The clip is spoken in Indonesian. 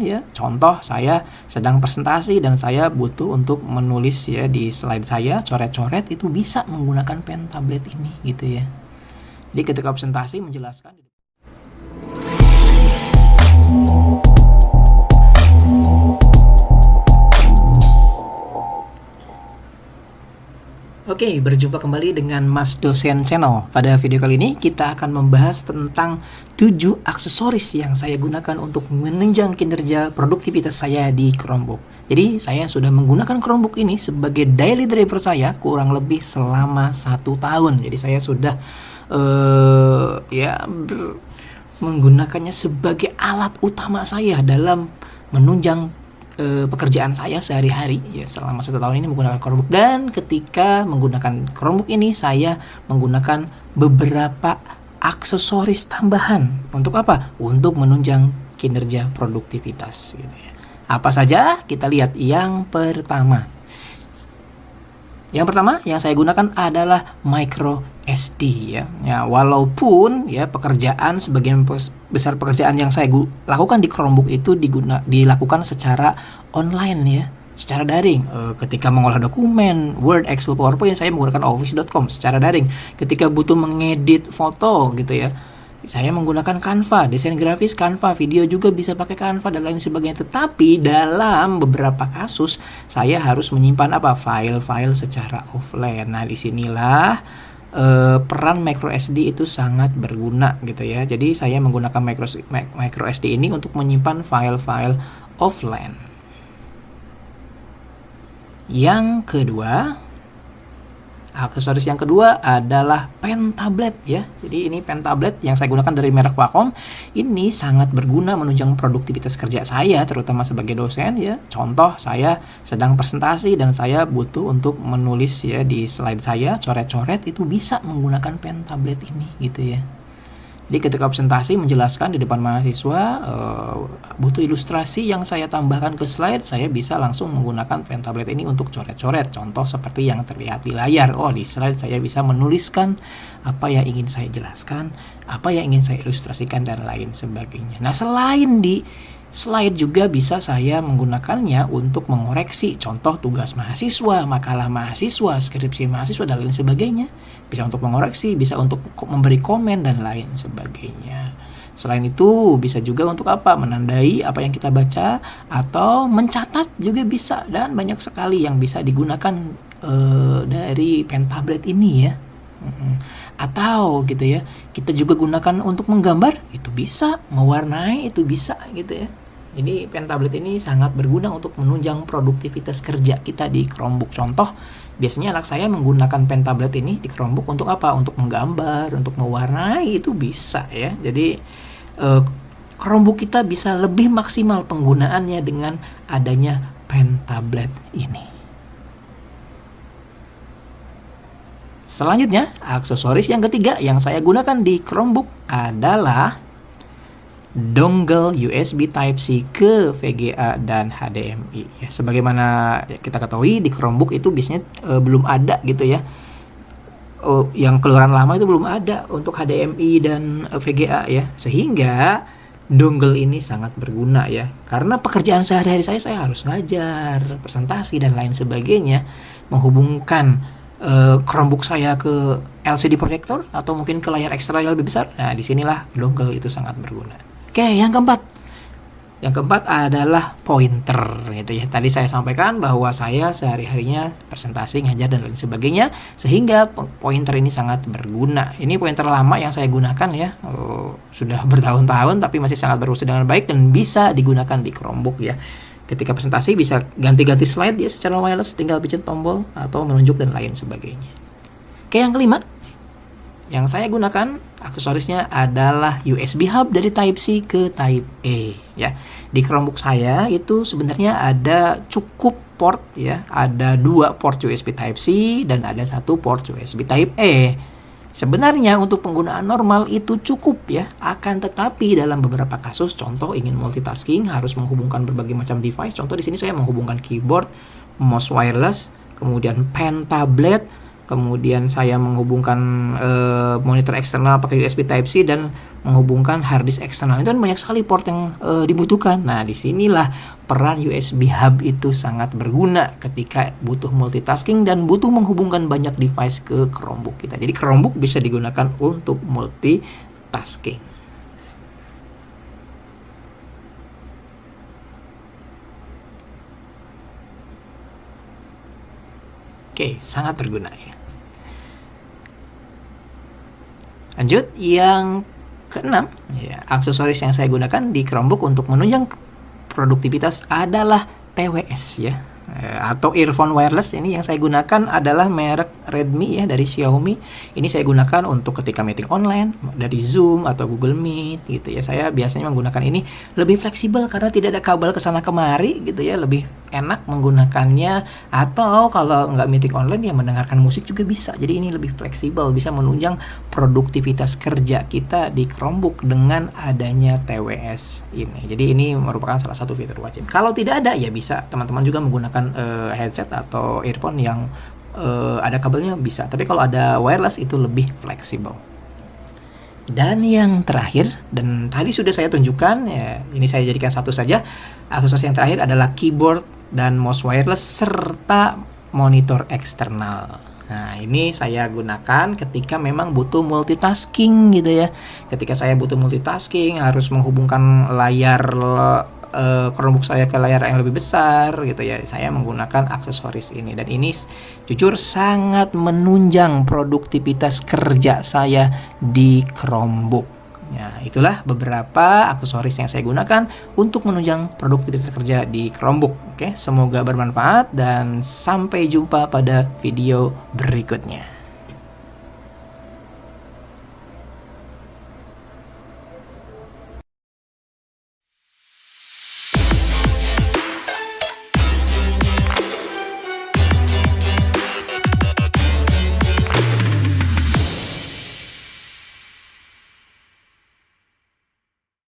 ya. Contoh saya sedang presentasi dan saya butuh untuk menulis ya di slide saya, coret-coret, itu bisa menggunakan pen tablet ini gitu ya. Jadi ketika presentasi menjelaskan. Oke, berjumpa kembali dengan Mas Dosen Channel. Pada video kali ini kita akan membahas tentang 7 aksesoris yang saya gunakan untuk menunjang kinerja produktivitas saya di Chromebook. Jadi saya sudah menggunakan Chromebook ini sebagai daily driver saya kurang lebih selama 1 tahun. Jadi saya sudah menggunakannya sebagai alat utama saya dalam menunjang pekerjaan saya sehari-hari ya. Selama 1 tahun ini menggunakan Chromebook, dan ketika menggunakan Chromebook ini saya menggunakan beberapa aksesoris tambahan. Untuk apa? Untuk menunjang kinerja produktivitas gitu ya. Apa saja? Kita lihat yang pertama. Yang pertama yang saya gunakan adalah micro SD ya. Walaupun ya pekerjaan, sebagian besar pekerjaan yang saya lakukan di Chromebook itu dilakukan secara online ya, secara daring. Ketika mengolah dokumen, Word, Excel, PowerPoint, saya menggunakan office.com secara daring. Ketika butuh mengedit foto gitu ya, saya menggunakan Canva, desain grafis Canva, video juga bisa pakai Canva dan lain sebagainya. Tetapi dalam beberapa kasus saya harus menyimpan file-file secara offline. Nah, disinilah peran micro SD itu sangat berguna gitu ya. Jadi saya menggunakan micro SD ini untuk menyimpan file-file offline. Yang kedua, aksesoris yang kedua adalah pen tablet ya. Jadi ini pen tablet yang saya gunakan dari merek Wacom. Ini sangat berguna menunjang produktivitas kerja saya, terutama sebagai dosen ya. Contoh saya sedang presentasi dan saya butuh untuk menulis ya di slide saya, coret-coret, itu bisa menggunakan pen tablet ini gitu ya. Jadi ketika presentasi menjelaskan di depan mahasiswa, butuh ilustrasi yang saya tambahkan ke slide, saya bisa langsung menggunakan pen tablet ini untuk coret-coret. Contoh seperti yang terlihat di layar. Di slide saya bisa menuliskan apa yang ingin saya jelaskan, apa yang ingin saya ilustrasikan, dan lain sebagainya. Nah, selain di slide juga bisa saya menggunakannya untuk mengoreksi contoh tugas mahasiswa, makalah mahasiswa, skripsi mahasiswa, dan lain sebagainya. Bisa untuk mengoreksi, bisa untuk memberi komen, dan lain sebagainya. Selain itu bisa juga untuk menandai apa yang kita baca, atau mencatat juga bisa, dan banyak sekali yang bisa digunakan dari pen tablet ini ya. Atau gitu ya, kita juga gunakan untuk menggambar, itu bisa, mewarnai itu bisa gitu ya. Jadi pen tablet ini sangat berguna untuk menunjang produktivitas kerja kita di Chromebook. Contoh, biasanya anak saya menggunakan pen tablet ini di Chromebook untuk untuk menggambar, untuk mewarnai, itu bisa ya. Jadi Chromebook kita bisa lebih maksimal penggunaannya dengan adanya pen tablet ini. Selanjutnya, aksesoris yang ketiga yang saya gunakan di Chromebook adalah dongle USB Type-C ke VGA dan HDMI. Ya, sebagaimana kita ketahui di Chromebook itu biasanya belum ada gitu ya. Yang keluaran lama itu belum ada untuk HDMI dan VGA ya. Sehingga dongle ini sangat berguna ya. Karena pekerjaan sehari-hari saya harus ngajar, presentasi, dan lain sebagainya. Menghubungkan Chromebook saya ke LCD projector atau mungkin ke layar ekstra yang lebih besar. Nah, disinilah dongle itu sangat berguna. Oke, yang keempat. Yang keempat adalah pointer gitu ya. Tadi saya sampaikan bahwa saya sehari-harinya presentasi, ngajar, dan lain sebagainya, sehingga pointer ini sangat berguna. Ini pointer lama yang saya gunakan ya. Sudah bertahun-tahun tapi masih sangat berfungsi dengan baik dan bisa digunakan di Chromebook ya. Ketika presentasi bisa ganti-ganti slide ya secara wireless, tinggal pencet tombol atau menunjuk dan lain sebagainya. Oke, yang kelima yang saya gunakan aksesorisnya adalah USB hub dari Type-C ke Type-A ya. Di Chromebook saya itu sebenarnya ada cukup port ya, ada 2 port USB Type-C dan ada 1 port USB Type-A. Sebenarnya untuk penggunaan normal itu cukup ya, akan tetapi dalam beberapa kasus, contoh ingin multitasking, harus menghubungkan berbagai macam device. Contoh di sini saya menghubungkan keyboard, mouse wireless, kemudian pen tablet, kemudian saya menghubungkan monitor eksternal pakai USB Type-C dan menghubungkan hard disk eksternal. Itu kan banyak sekali port yang dibutuhkan. Nah, disinilah peran USB hub itu sangat berguna ketika butuh multitasking dan butuh menghubungkan banyak device ke Chromebook kita. Jadi Chromebook bisa digunakan untuk multitasking. Oke, sangat berguna ya. Lanjut, yang keenam, ya, aksesoris yang saya gunakan di Chromebook untuk menunjang produktivitas adalah TWS ya, atau earphone wireless. Ini yang saya gunakan adalah merek Redmi ya, dari Xiaomi. Ini saya gunakan untuk ketika meeting online dari Zoom atau Google Meet gitu ya. Saya biasanya menggunakan ini lebih fleksibel karena tidak ada kabel kesana kemari gitu ya, lebih enak menggunakannya. Atau kalau nggak meeting online ya mendengarkan musik juga bisa. Jadi ini lebih fleksibel, bisa menunjang produktivitas kerja kita di Chromebook dengan adanya TWS ini. Jadi ini merupakan salah satu fitur wajib. Kalau tidak ada ya bisa teman-teman juga menggunakan headset atau earphone yang ada kabelnya bisa. Tapi kalau ada wireless itu lebih fleksibel. Dan yang terakhir, dan tadi sudah saya tunjukkan ya, ini saya jadikan satu saja. Aksesoris yang terakhir adalah keyboard dan mouse wireless serta monitor eksternal. Nah, ini saya gunakan ketika memang butuh multitasking gitu ya. Ketika saya butuh multitasking, harus menghubungkan layar Chromebook saya ke layar yang lebih besar gitu ya. Saya menggunakan aksesoris ini dan ini jujur sangat menunjang produktivitas kerja saya di Chromebook. Ya, itulah beberapa aksesoris yang saya gunakan untuk menunjang produktivitas kerja di Chromebook. Oke, semoga bermanfaat dan sampai jumpa pada video berikutnya.